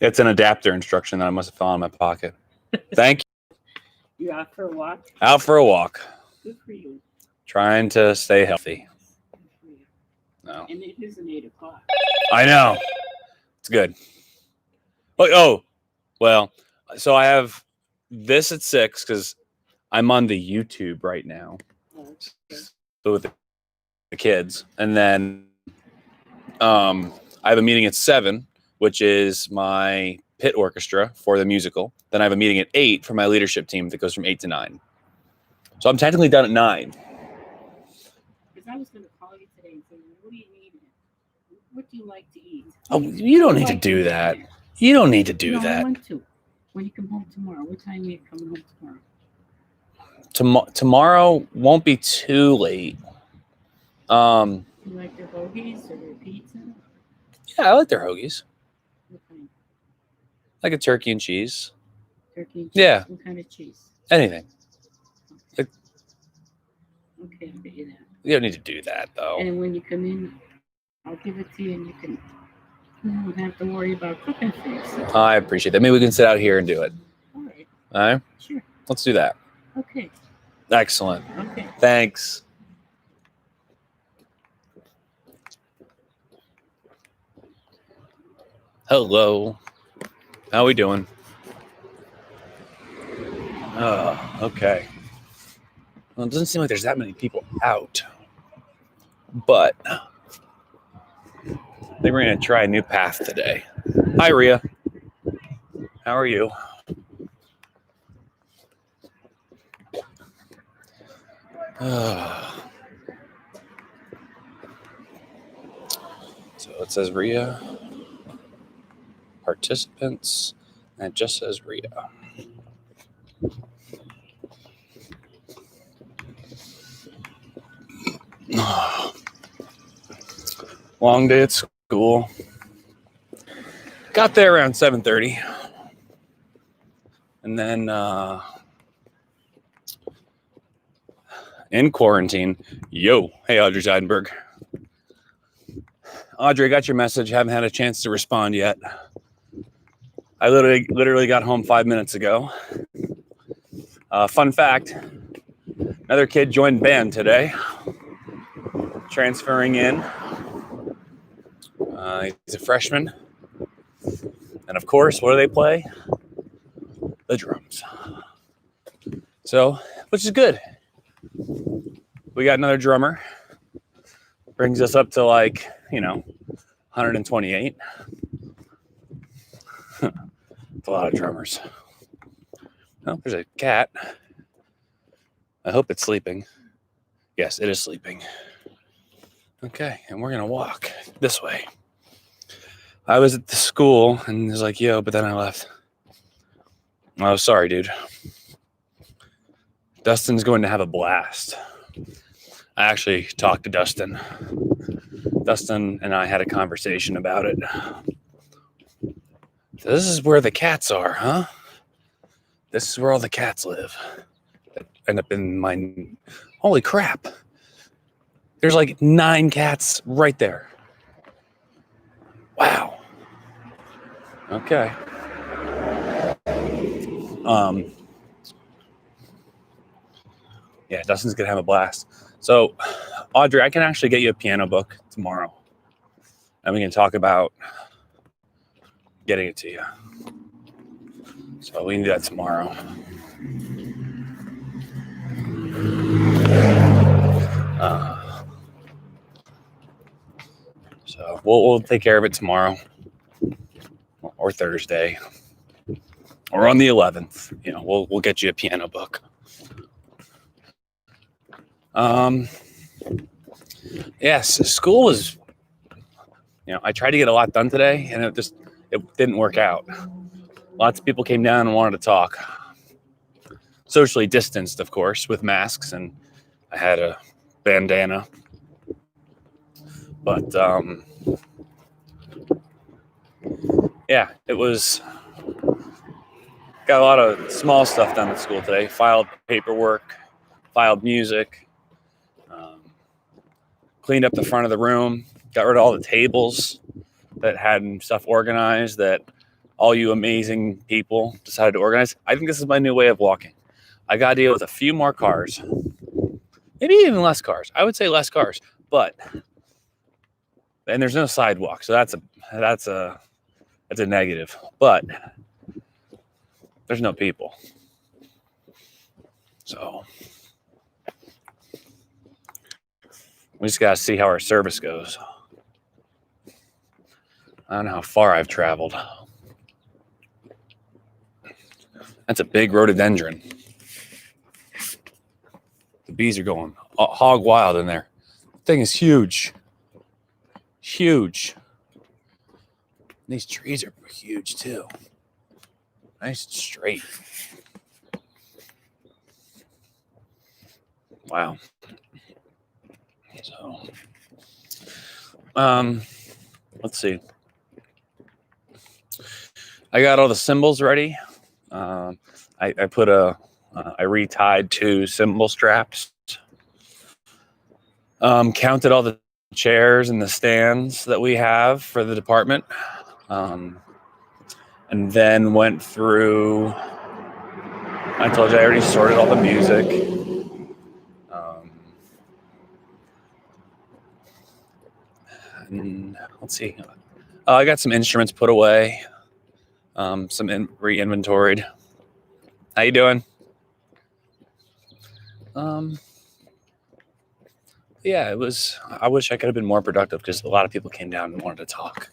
It's an adapter instruction that I must have found in my pocket. Thank you. You out for a walk? Out for a walk. Good for you. Trying to stay healthy. Good for you. No. And it isn't 8 o'clock. I know. It's good. Well, so I have this at 6 because I'm on the YouTube right now. Oh, okay. So with the kids. And then I have a meeting at 7, which is my pit orchestra for the musical. Then I have a meeting at 8 for my leadership team that goes from 8 to 9. So I'm technically done at 9. Because I was going to call you today and say, what do you need? What do you like to eat? Oh, you don't need to do that. You don't need to do that. I want to. When you come home tomorrow, what time are you coming home tomorrow? Tomorrow won't be too late. You like their hoagies or their pizza? Yeah, I like their hoagies. What kind? Like a turkey and cheese. Turkey and cheese? Yeah. What kind of cheese? Anything. Okay, I'll get you that. You don't need to do that, though. And when you come in, I'll give it to you and you don't have to worry about cooking for yourself. I appreciate that. Maybe we can sit out here and do it. All right. All right? Sure. Let's do that. Okay. Excellent. Okay. Thanks. Hello. How we doing? Oh, okay. Well, it doesn't seem like there's that many people out. But I think we're going to try a new path today. Hi, Ria. How are you? So it says Ria. Participants. And it just says Ria. Long day at school. Got there around 7:30. And then in quarantine. Yo. Hey, Audrey Zeidenberg. Audrey, I got your message. Haven't had a chance to respond yet. I literally got home 5 minutes ago. Fun fact, another kid joined band today. Transferring in. He's a freshman. And of course, what do they play? The drums. So, which is good. We got another drummer. Brings us up to 128. It's a lot of drummers. Oh, there's a cat. I hope it's sleeping. Yes, it is sleeping. Okay, and we're going to walk this way. I was at the school and it was like, yo, but then I left. Oh, sorry, dude. Dustin's going to have a blast. I actually talked to Dustin. Dustin and I had a conversation about it. So this is where the cats are, huh? This is where all the cats live. That end up in my... Holy crap. There's 9 cats right there. Wow. Okay. Yeah, Dustin's gonna have a blast. So, Audrey, I can actually get you a piano book tomorrow. And we can talk about getting it to you. So we can do that tomorrow. So we'll take care of it tomorrow or Thursday or on the 11th. We'll get you a piano book. Yes, school was, I tried to get a lot done today and it didn't work out. Lots of people came down and wanted to talk. Socially distanced, of course, with masks, and I had a bandana. But, yeah, it was, got a lot of small stuff done at school today. Filed paperwork, filed music, cleaned up the front of the room, got rid of all the tables that had stuff organized that all you amazing people decided to organize. I think this is my new way of walking. I got to deal with a few more cars, maybe even less cars. I would say less cars, and there's no sidewalk, so that's a negative. But there's no people, so we just got to see how our service goes. I don't know how far I've traveled. That's a big rhododendron. The bees are going hog wild in there. The thing is huge. Huge. These trees are huge too. Nice and straight. Wow. So, let's see. I got all the cymbals ready. I put I retied 2 cymbal straps. Counted all the chairs and the stands that we have for the department. And then went through. I told you I already sorted all the music. And let's see. I got some instruments put away. Some re-inventoried. How you doing? Yeah, it was. I wish I could have been more productive because a lot of people came down and wanted to talk.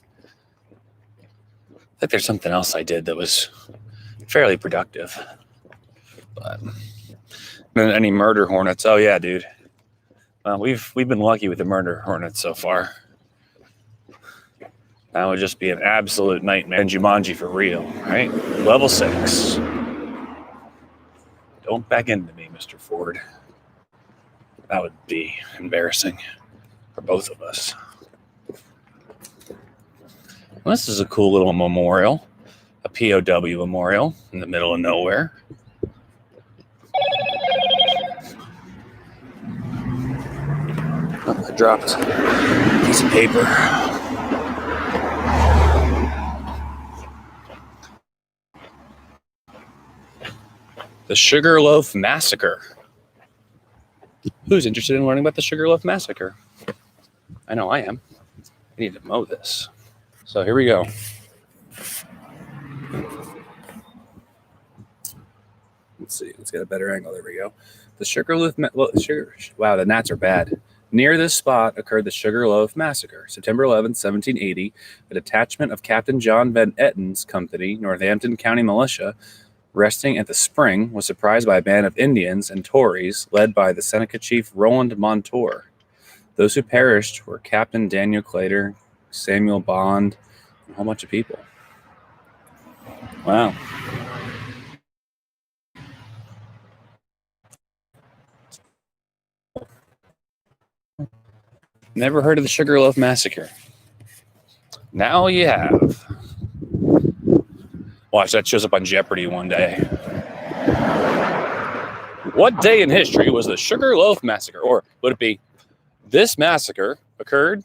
I think there's something else I did that was fairly productive. But any murder hornets? Oh yeah, dude. Well, we've been lucky with the murder hornets so far. That would just be an absolute nightmare. And Jumanji for real, right? Level 6. Don't back into me, Mr. Ford. That would be embarrassing for both of us. Well, this is a cool little memorial, a POW memorial in the middle of nowhere. Oh, I dropped a piece of paper. The Sugarloaf Massacre. Who's interested in learning about the Sugarloaf Massacre? I know I am. I need to mow this. So here we go. Let's see. Let's get a better angle. There we go. The Sugarloaf. Wow, the gnats are bad. Near this spot occurred the Sugarloaf Massacre. September 11, 1780, a detachment of Captain John Van Etten's company, Northampton County Militia, resting at the spring, was surprised by a band of Indians and Tories led by the Seneca chief Roland Montour. Those who perished were Captain Daniel Clater, Samuel Bond, and a whole bunch of people. Wow. Never heard of the Sugarloaf Massacre. Now you have. Watch, that shows up on Jeopardy one day. What day in history was the Sugarloaf Massacre? Or would it be, this massacre occurred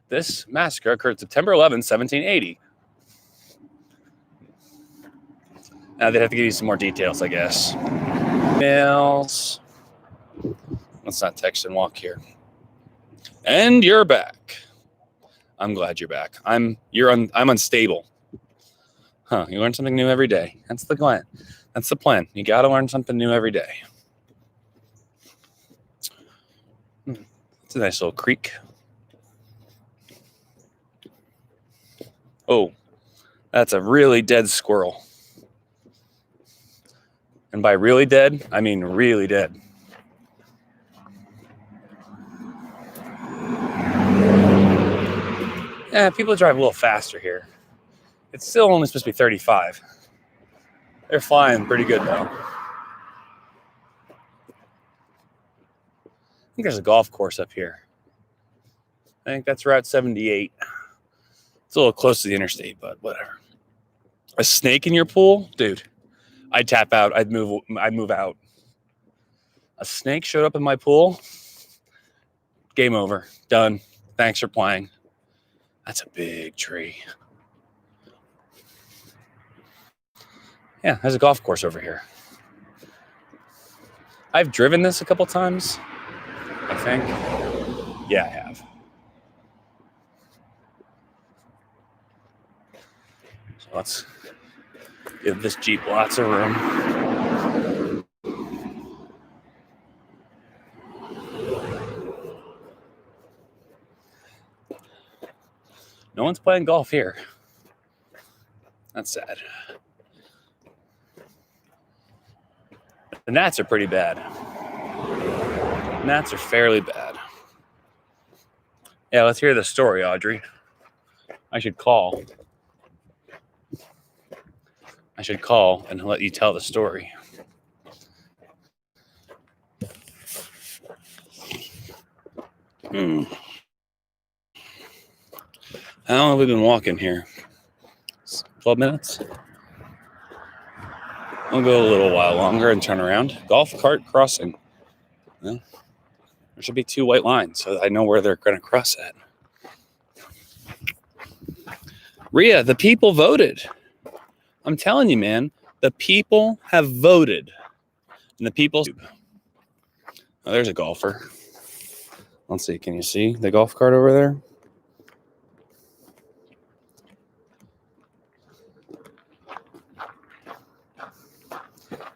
September 11, 1780. Now they'd have to give you some more details, I guess. Emails. Let's not text and walk here. And you're back. I'm glad you're back. I'm unstable. Huh, you learn something new every day. That's the plan. That's the plan. You got to learn something new every day. It's a nice little creek. Oh, that's a really dead squirrel. And by really dead, I mean really dead. Yeah, people drive a little faster here. It's still only supposed to be 35. They're flying pretty good, though. I think there's a golf course up here. I think that's Route 78. It's a little close to the interstate, but whatever. A snake in your pool? Dude, I'd tap out. I'd move out. A snake showed up in my pool. Game over. Done. Thanks for playing. That's a big tree. Yeah, there's a golf course over here. I've driven this a couple times, I think. Yeah, I have. So let's give this Jeep lots of room. No one's playing golf here. That's sad. The gnats are pretty bad. Gnats are fairly bad. Yeah, let's hear the story, Audrey. I should call. I should call and let you tell the story. How long have we been walking here? 12 minutes? I'll go a little while longer and turn around. Golf cart crossing. Well, there should be 2 white lines so I know where they're going to cross at. Rhea, the people voted. I'm telling you, man, the people have voted. And the people... Oh, there's a golfer. Let's see. Can you see the golf cart over there?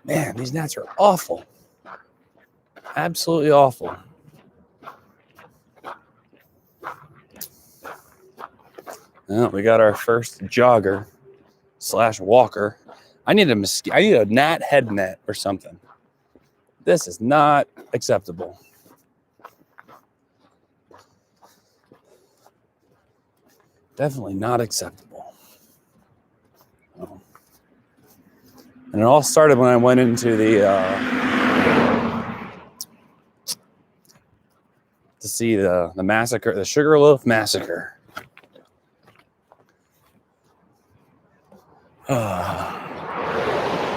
Man, these gnats are awful. Absolutely awful. Well, we got our first jogger / walker. I need a gnat head net or something. This is not acceptable. Definitely not acceptable. Oh. And it all started when I went into the to see the massacre, the Sugarloaf Massacre.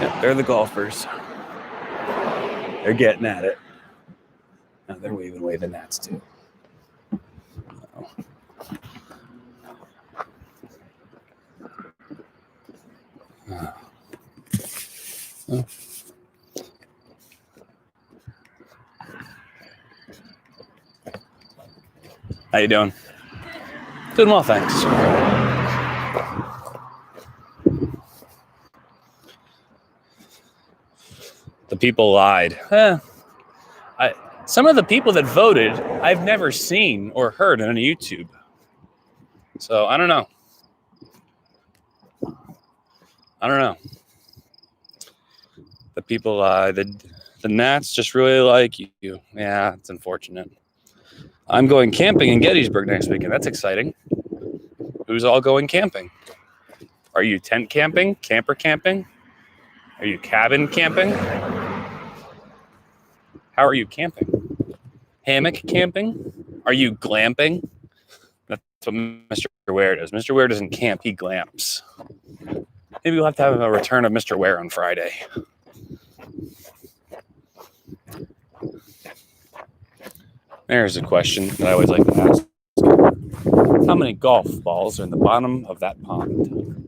Yeah, they're the golfers. They're getting at it. Now they're waving gnats too. Oh. Oh. How you doing? Doing well, thanks. The people lied. Some of the people that voted, I've never seen or heard on YouTube. So I don't know. The people lied. The gnats just really like you. Yeah, it's unfortunate. I'm going camping in Gettysburg next weekend. That's exciting. Who's all going camping? Are you tent camping? Camper camping? Are you cabin camping? How are you camping? Hammock camping? Are you glamping? That's what Mr. Ware does. Mr. Ware doesn't camp, he glamps. Maybe we'll have to have a return of Mr. Ware on Friday. There's a question that I always like to ask. How many golf balls are in the bottom of that pond?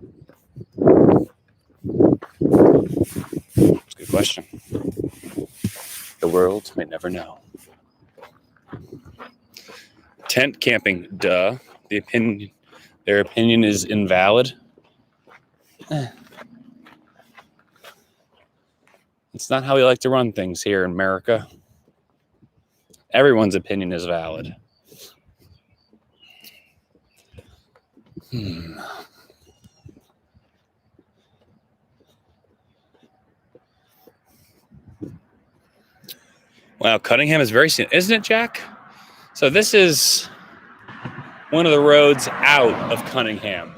That's a good question. The world may never know. Tent camping, duh. Their opinion is invalid. It's not how we like to run things here in America. Everyone's opinion is valid. Wow, Cunningham is very scenic, isn't it, Jack? So this is one of the roads out of Cunningham.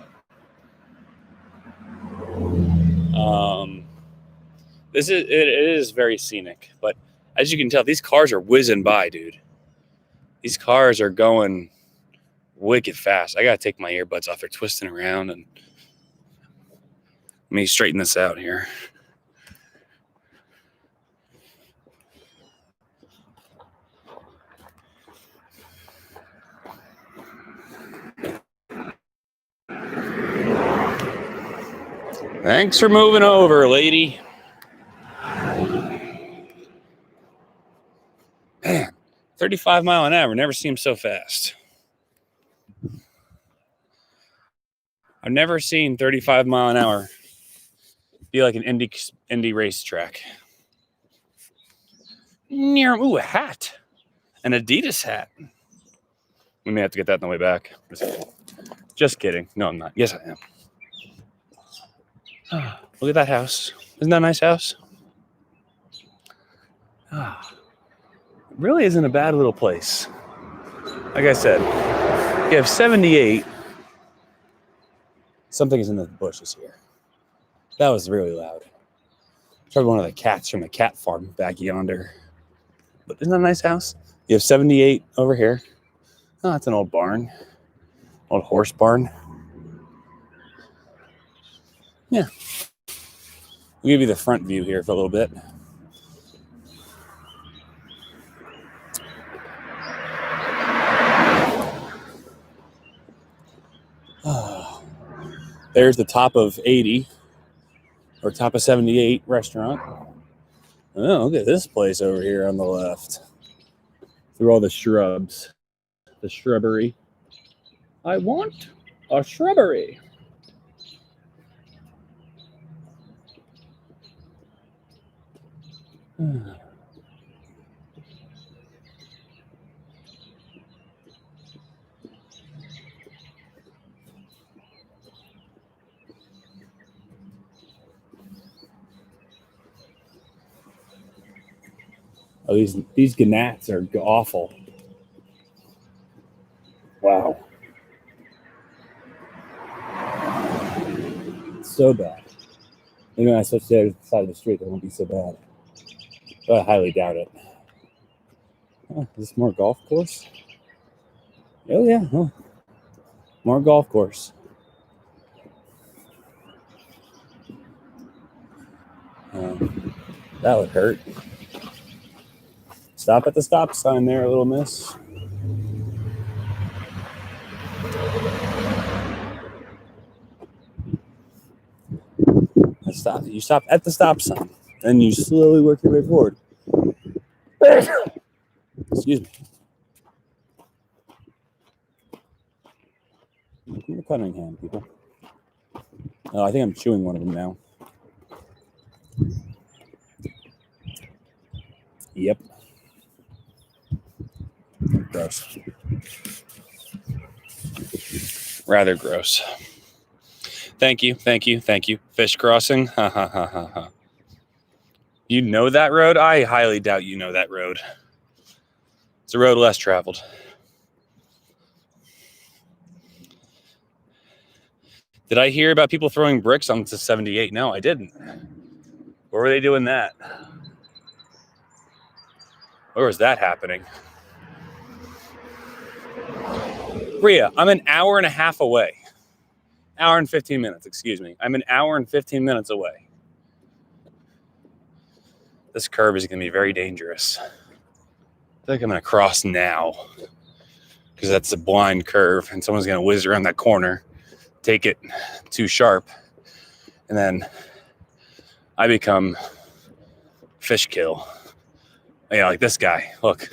It is very scenic, but as you can tell, these cars are whizzing by, dude. These cars are going wicked fast. I gotta take my earbuds off. They're twisting around, and let me straighten this out here. Thanks for moving over, lady. Man, 35 mile an hour never seems so fast. I've never seen 35 mile an hour be like an Indy racetrack. Ooh, a hat. An Adidas hat. We may have to get that on the way back. Just kidding. No, I'm not. Yes, I am. Ah, look at that house. Isn't that a nice house? Ah, it really isn't a bad little place. Like I said, you have 78. Something is in the bushes here. That was really loud. Probably one of the cats from the cat farm back yonder. But isn't that a nice house? You have 78 over here. Oh, that's an old barn. Old horse barn. Yeah. We'll give you the front view here for a little bit. Oh, there's the top of 80 or top of 78 restaurant. Oh, look at this place over here on the left. Through all the shrubs. The shrubbery. I want a shrubbery. Oh, these gnats are awful. Wow. It's so bad. Maybe when I switch to the other side of the street, it won't be so bad. But I highly doubt it. Oh, is this more golf course? Oh, yeah. Oh. More golf course. That would hurt. Stop at the stop sign there, little miss. Stop. You stop at the stop sign, and you slowly work your way forward. Excuse me. Give me a cutting hand, people. Oh, I think I'm chewing one of them now. Yep. Gross. Rather gross. Thank you. Fish crossing. Ha ha ha ha ha. You know that road? I highly doubt you know that road. It's a road less traveled. Did I hear about people throwing bricks onto 78? No, I didn't. Where were they doing that? Where was that happening? Bria, I'm an hour and a half away. Hour and 15 minutes, excuse me. I'm an hour and 15 minutes away. This curve is going to be very dangerous. I think I'm going to cross now because that's a blind curve and someone's going to whiz around that corner, take it too sharp, and then I become fish kill. Yeah, like this guy. Look,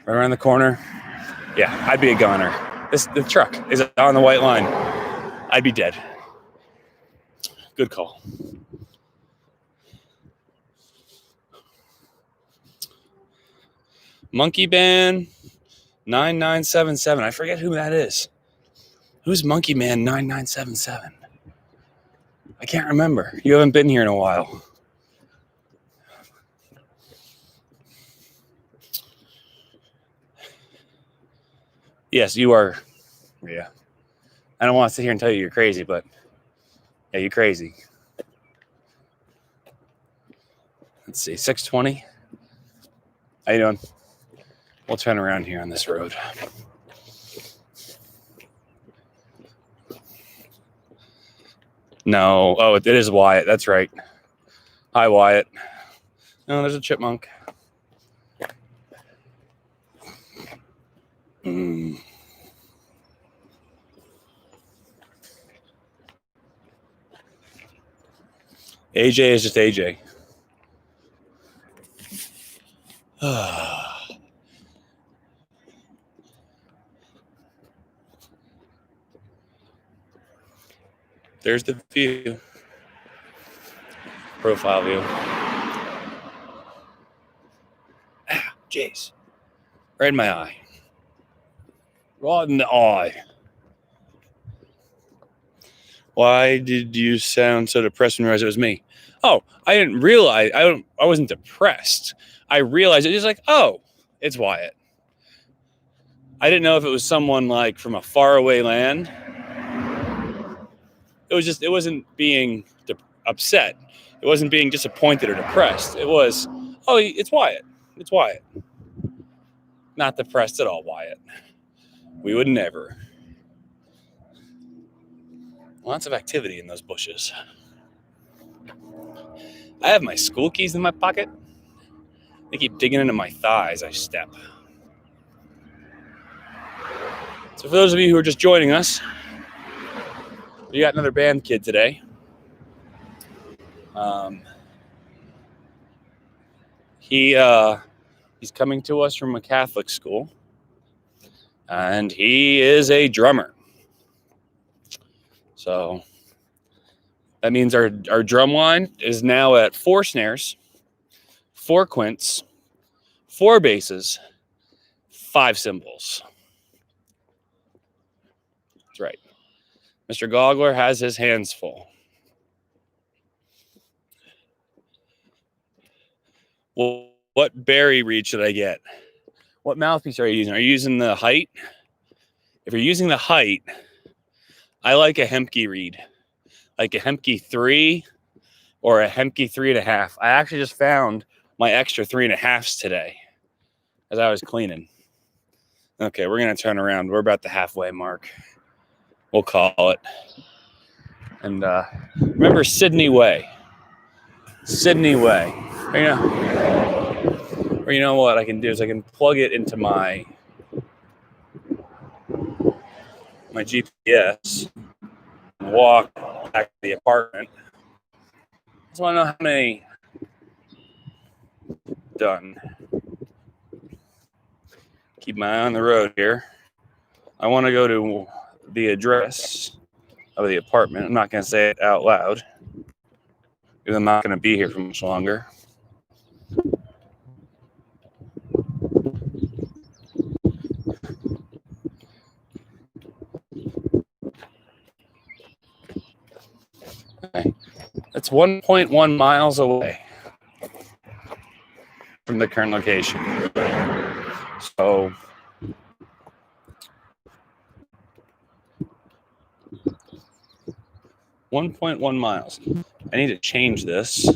right around the corner. Yeah, I'd be a goner. The truck is on the white line. I'd be dead. Good call. Monkey Band 9977. I forget who that is. Who's Monkey Man 9977? I can't remember. You haven't been here in a while. Yes, you are. Yeah. I don't want to sit here and tell you you're crazy, but yeah, you're crazy. Let's see, 620. How you doing? We'll turn around here on this road. No. Oh, it is Wyatt. That's right. Hi, Wyatt. No, there's a chipmunk. AJ is just AJ. There's the view. Profile view. Ah, jeez. Right in my eye. Right in the eye. Why did you sound so depressed when you realized it was me? Oh, I didn't realize. I wasn't depressed. I realized it was like, oh, it's Wyatt. I didn't know if it was someone like from a faraway land. It wasn't being upset. It wasn't being disappointed or depressed. It was, oh, it's Wyatt. It's Wyatt. Not depressed at all, Wyatt. We would never. Lots of activity in those bushes. I have my school keys in my pocket. They keep digging into my thighs. I step. So for those of you who are just joining us, we got another band kid today. He's coming to us from a Catholic school, and he is a drummer. So that means our drum line is now at 4 snares, 4 quints, 4 basses, 5 cymbals. That's right. Mr. Gogler has his hands full. Well, what Barry reed should I get? What mouthpiece are you using? Are you using the height? If you're using the height, I like a Hemke reed, like a Hemke 3 or a Hemke 3.5. I actually just found my extra 3.5s today as I was cleaning. Okay, we're going to turn around. We're about the halfway mark. We'll call it. And remember Sydney Way. Sydney Way. Or you know what I can do is I can plug it into my GPS and walk back to the apartment. I just want to know how many done. Keep my eye on the road here. I want to go to the address of the apartment. I'm not going to say it out loud because I'm not going to be here for much longer. Okay. That's 1.1 miles away from the current location. So .1 miles. I need to change this.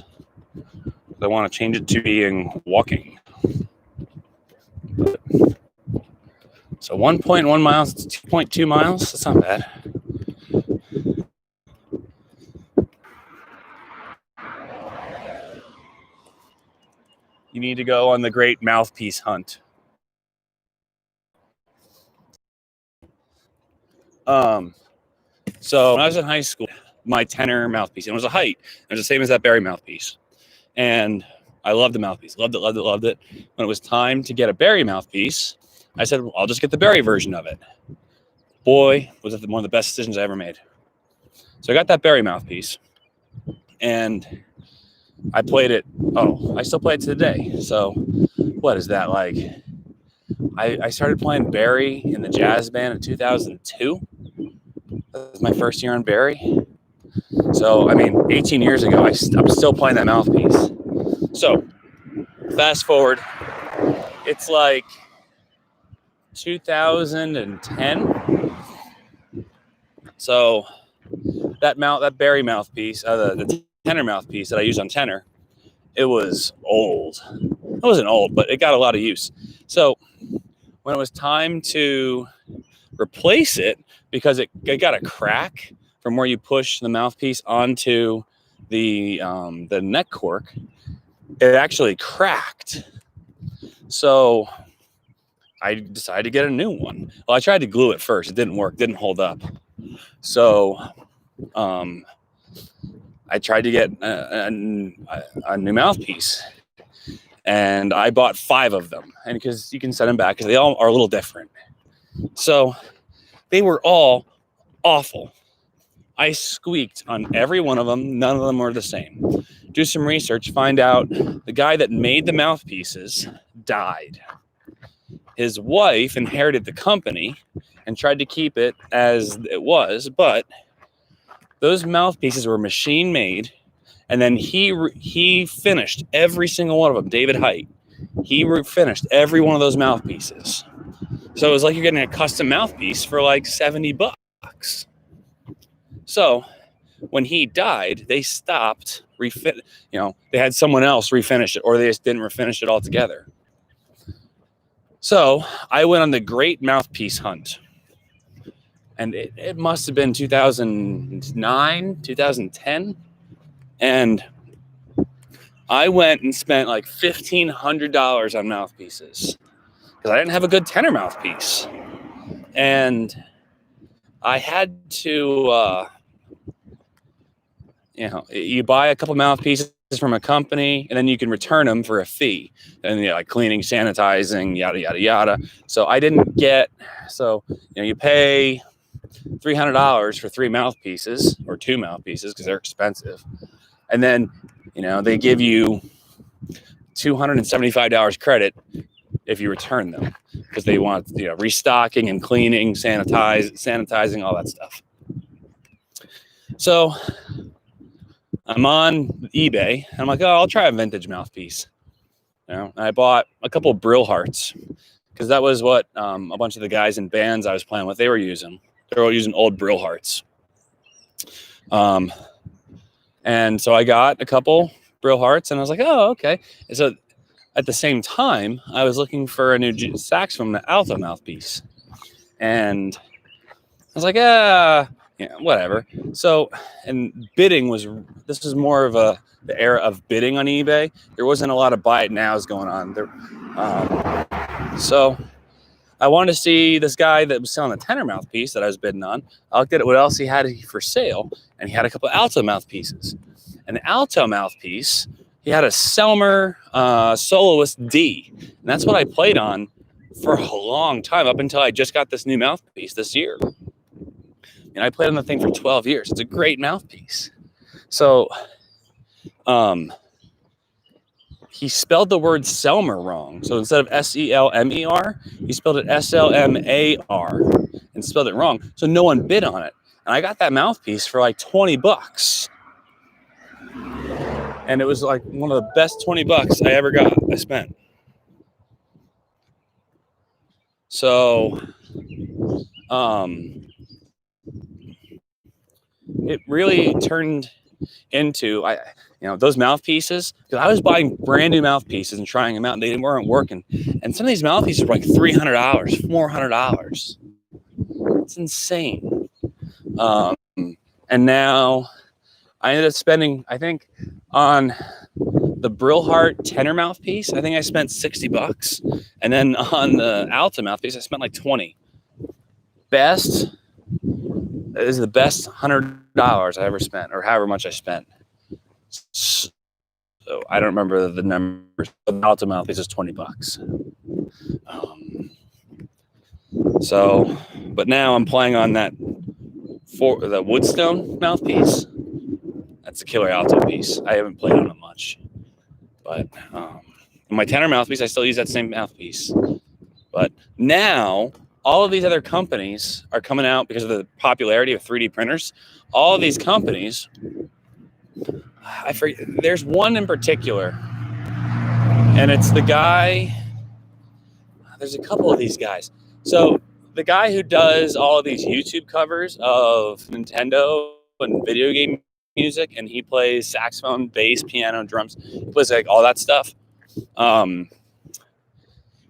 I want to change it to being walking. So 1.1 miles, it's 2.2 miles. That's not bad. You need to go on the great mouthpiece hunt. So when I was in high school, my tenor mouthpiece, and it was a height. It was the same as that Barry mouthpiece. And I loved the mouthpiece. Loved it. When it was time to get a Barry mouthpiece, I said, well, I'll just get the Barry version of it. Boy, was it one of the best decisions I ever made. So I got that Barry mouthpiece. And I played it. Oh, I still play it today. So what is that like? I started playing Barry in the jazz band in 2002. That was my first year on Barry. So, 18 years ago, I'm still playing that mouthpiece. So, fast forward, it's like 2010. So, that Barry mouthpiece, the tenor mouthpiece that I use on tenor, it was old. It wasn't old, but it got a lot of use. So, when it was time to replace it, because it got a crack from where you push the mouthpiece onto the neck cork, it actually cracked. So I decided to get a new one. Well, I tried to glue it first. It didn't work. Didn't hold up. So I tried to get a new mouthpiece, and I bought 5 of them, and because you can send them back because they all are a little different. So they were all awful. I squeaked on every one of them. None of them were the same. Do some research, find out the guy that made the mouthpieces died. His wife inherited the company and tried to keep it as it was, but those mouthpieces were machine made, and then he finished every single one of them. David Height, he finished every one of those mouthpieces. So it was like you're getting a custom mouthpiece for like $70. So when he died, they stopped they had someone else refinish it, or they just didn't refinish it altogether. So I went on the great mouthpiece hunt, and it must have been 2009, 2010. And I went and spent like $1,500 on mouthpieces because I didn't have a good tenor mouthpiece. And I had to, you buy a couple mouthpieces from a company, and then you can return them for a fee, and like cleaning, sanitizing, yada yada yada. So I didn't get. So you pay $300 for 3 mouthpieces or 2 mouthpieces because they're expensive, and then they give you $275 credit if you return them because they want restocking and cleaning, sanitizing, all that stuff. So I'm on eBay, and I'm like, I'll try a vintage mouthpiece. And I bought a couple of Brillharts because that was what a bunch of the guys in bands I was playing with, they were using. They were all using old Brillharts. And so I got a couple Brillharts, and I was like, oh, okay. And so at the same time, I was looking for a new saxophone, the alto mouthpiece. And I was like, whatever. So, and bidding this was more of the era of bidding on eBay. There wasn't a lot of buy it nows going on there. So I wanted to see this guy that was selling a tenor mouthpiece that I was bidding on. I looked at what else he had for sale, and he had a couple of alto mouthpieces. And the alto mouthpiece, he had a Selmer Soloist D, and that's what I played on for a long time, up until I just got this new mouthpiece this year. And I played on the thing for 12 years. It's a great mouthpiece. So he spelled the word Selmer wrong. So instead of Selmer, he spelled it Slmar and spelled it wrong. So no one bid on it. And I got that mouthpiece for like $20. And it was like one of the best $20 I ever spent. So it really turned into those mouthpieces, because I was buying brand new mouthpieces and trying them out, and they weren't working. And some of these mouthpieces were like $300, $400. It's insane. And now I ended up spending, I think, on the Brillhart tenor mouthpiece, I think I spent $60, and then on the alto mouthpiece, I spent like $20. This is the best $100 I ever spent, or however much I spent. So I don't remember the numbers. The alto mouthpiece is $20. But now I'm playing on the Woodstone mouthpiece. That's a killer alto piece. I haven't played on it much, but my tenor mouthpiece, I still use that same mouthpiece. But now all of these other companies are coming out because of the popularity of 3D printers. All of these companies, I forget, there's one in particular, and it's the guy. There's a couple of these guys. So the guy who does all of these YouTube covers of Nintendo and video game music, and he plays saxophone, bass, piano, drums. He plays like all that stuff.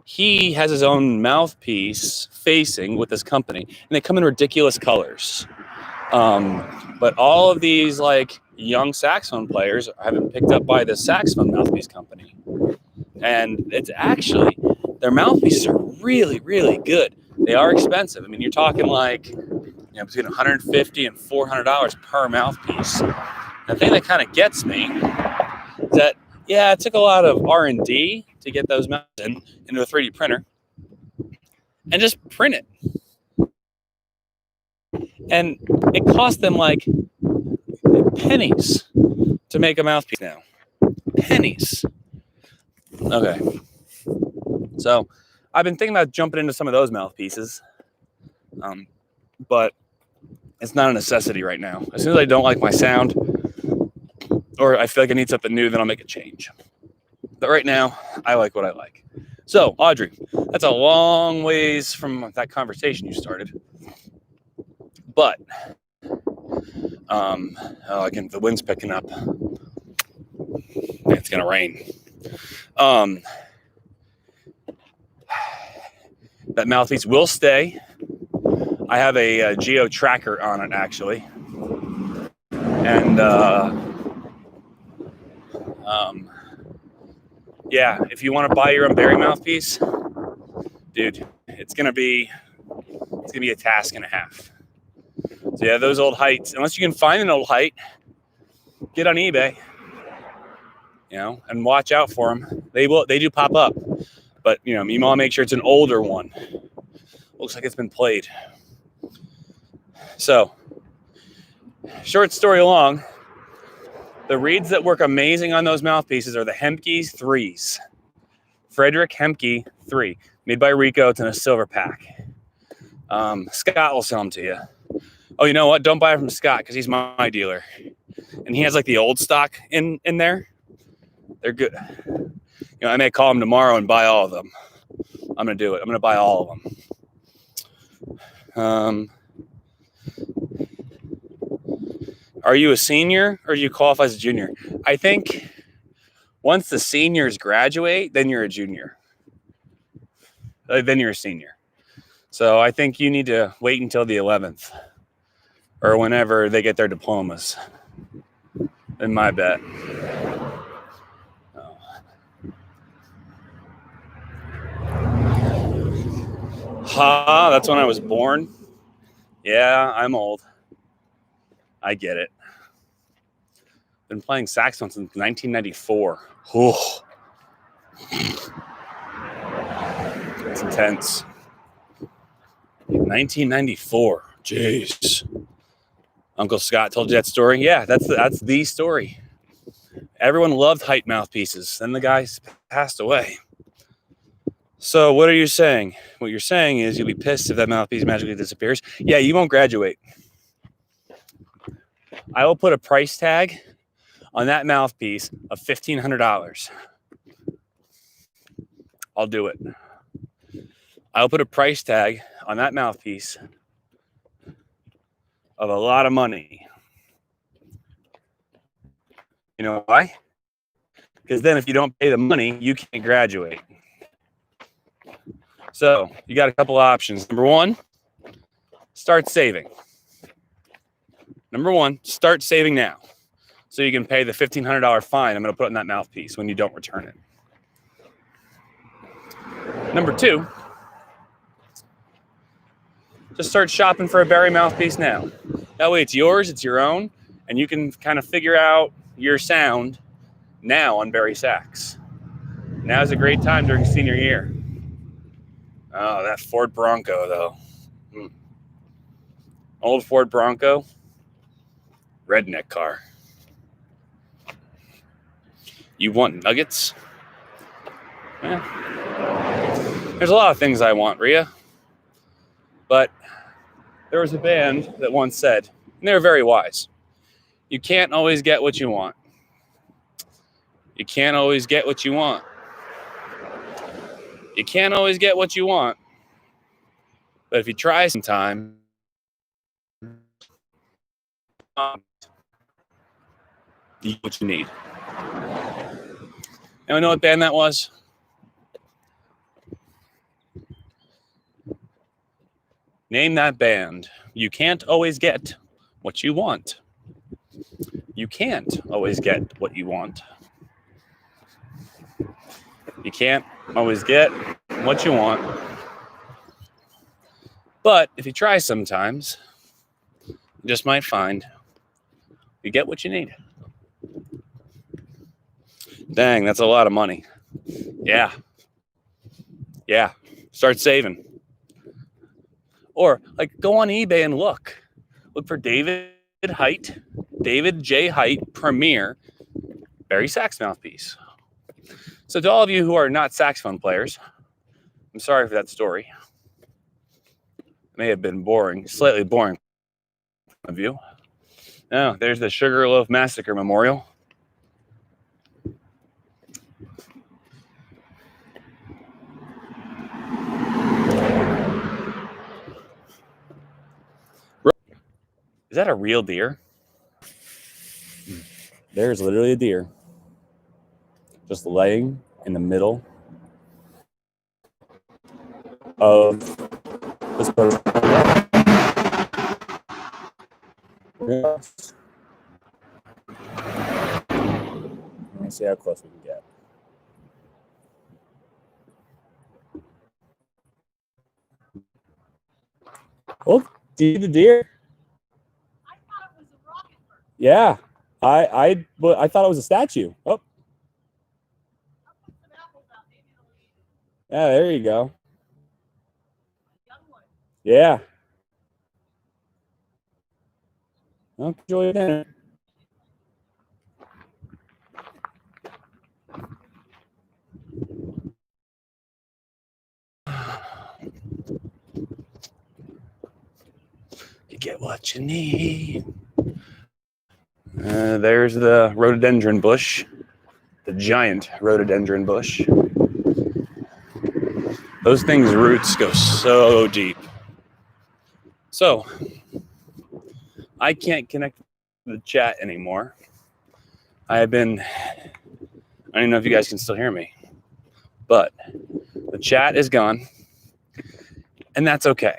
He has his own mouthpiece facing with this company, and they come in ridiculous colors. But all of these like young saxophone players have been picked up by the saxophone mouthpiece company, and it's actually, their mouthpieces are really, really good. They are expensive. I mean, you're talking like between $150 and $400 per mouthpiece. The thing that kind of gets me is that, yeah, it took a lot of R&D to get those mounts into a 3D printer and just print it. And it cost them like pennies to make a mouthpiece now. Pennies. Okay. So I've been thinking about jumping into some of those mouthpieces, but it's not a necessity right now. As soon as I don't like my sound or I feel like I need something new, then I'll make a change. But right now, I like what I like. So, Audrey, that's a long ways from that conversation you started. But, the wind's picking up. It's going to rain. That mouthpiece will stay. I have a Geo tracker on it, actually. And, yeah, if you want to buy your own Barry mouthpiece, dude, it's gonna be a task and a half. So yeah, those old heights, unless you can find an old height, get on eBay, and watch out for them. They do pop up, but you want to make sure it's an older one. Looks like it's been played. So, short story long, the reeds that work amazing on those mouthpieces are the Hemke 3s. Frederick Hemke 3, made by Rico. It's in a silver pack. Scott will sell them to you. Oh, you know what? Don't buy it from Scott because he's my dealer. And he has like the old stock in there. They're good. I may call him tomorrow and buy all of them. I'm going to do it. I'm going to buy all of them. Are you a senior or do you qualify as a junior? I think once the seniors graduate, then you're a junior. Then you're a senior. So I think you need to wait until the 11th or whenever they get their diplomas. In my bet. Oh. That's when I was born. Yeah, I'm old. I get it. Been playing saxophone since 1994. Oh. It's intense. 1994. Jeez. Uncle Scott told you that story? Yeah, that's the story. Everyone loved height mouthpieces. Then the guy passed away. So what are you saying? What you're saying is you'll be pissed if that mouthpiece magically disappears. Yeah, you won't graduate. I will put a price tag on that mouthpiece of $1,500. I'll do it. I'll put a price tag on that mouthpiece of a lot of money. You know why? Because then if you don't pay the money, you can't graduate. So you got a couple options. Number one, start saving. Number one, start saving now. So you can pay the $1,500 fine I'm going to put on that mouthpiece when you don't return it. Number two, just start shopping for a Barry mouthpiece now. That way it's yours, it's your own, and you can kind of figure out your sound now on Barry sax. Now's a great time during senior year. Oh, that Ford Bronco, though. Old Ford Bronco. Redneck car. You want nuggets? Yeah. There's a lot of things I want, Rhea. But there was a band that once said, and they were very wise, you can't always get what you want. You can't always get what you want. You can't always get what you want. But if you try sometime, you get what you need. Anyone know what band that was? Name that band. You can't always get what you want. You can't always get what you want. You can't always get what you want. But if you try sometimes, you just might find you get what you need. Dang, that's a lot of money. Yeah. Start saving. Or like go on eBay and look for David J. Height Premier Barry sax mouthpiece. So to all of you who are not saxophone players, I'm sorry for that story. It may have been slightly boring of you. Oh, there's the Sugarloaf Massacre Memorial. Is that a real deer? There's literally a deer just laying in the middle of this person. Let's see how close we can get. Oh, do you see the deer? I thought it was a rocket bird. Yeah, I thought it was a statue. Oh, I'll put some apples out. Maybe it'll eat it. yeah, there you go. Young one. Yeah. Well, enjoy dinner. You get what you need. There's the rhododendron bush, the giant rhododendron bush. Those things' roots go so deep. So, I can't connect to the chat anymore. I don't even know if you guys can still hear me, but the chat is gone, and that's okay.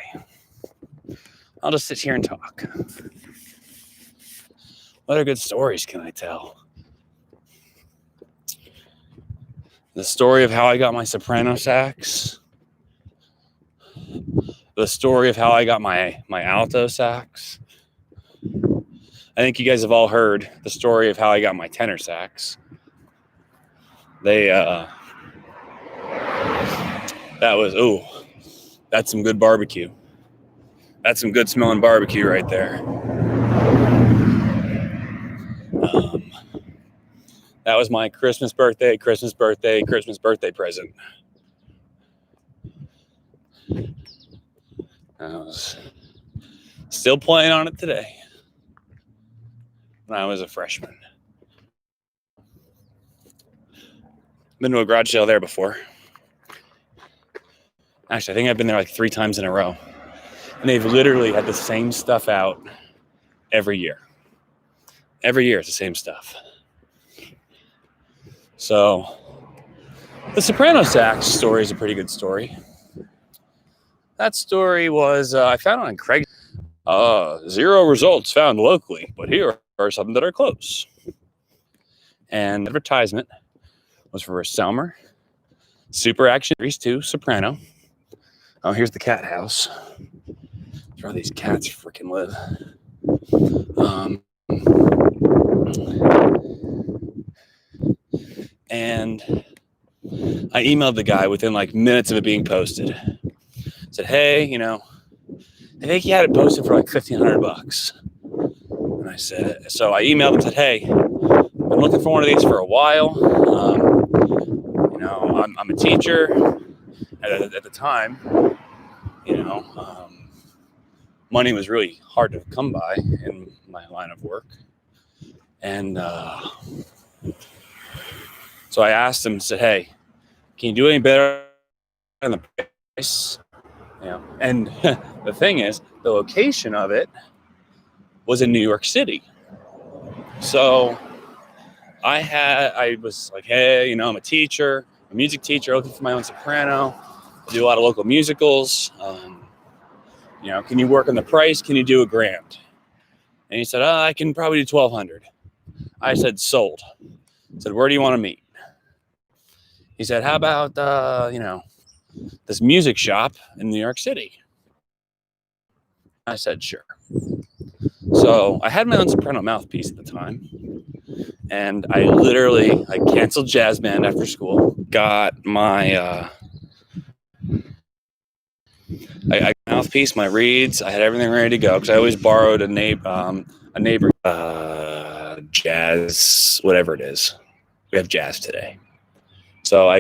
I'll just sit here and talk. What other good stories can I tell? The story of how I got my soprano sax. The story of how I got my alto sax. I think you guys have all heard the story of how I got my tenor sax. That's some good barbecue. That's some good smelling barbecue right there. That was my Christmas birthday present. I was still playing on it today when I was a freshman. Been to a garage sale there before. Actually, I think I've been there like 3 times in a row. And they've literally had the same stuff out every year. Every year it's the same stuff. So the soprano sax story is a pretty good story. That story was, I found it on Craigslist. 0 results found locally, but here are some that are close. And the advertisement was for a Selmer Super Action Series 2 soprano. Oh, here's the cat house. That's where these cats freaking live. And I emailed the guy within like minutes of it being posted. Said, hey, I think he had it posted for like $1,500. And I said, so I emailed him and said, hey, I've been looking for one of these for a while. I'm a teacher at the time. Money was really hard to come by in my line of work. And so I asked him, said, hey, can you do any better than the price? And the thing is, the location of it was in New York City. So I was like, hey, I'm a teacher, a music teacher, looking for my own soprano. I do a lot of local musicals. Can you work on the price? Can you do $1,000? And he said, I can probably do $1,200. I said, sold. I said, where do you want to meet? He said, how about, this music shop in New York City? I said, sure. So I had my own soprano mouthpiece at the time, and I canceled jazz band after school, got my I mouthpiece, my reeds, I had everything ready to go because I always borrowed a neighbor jazz, whatever it is. We have jazz today, so I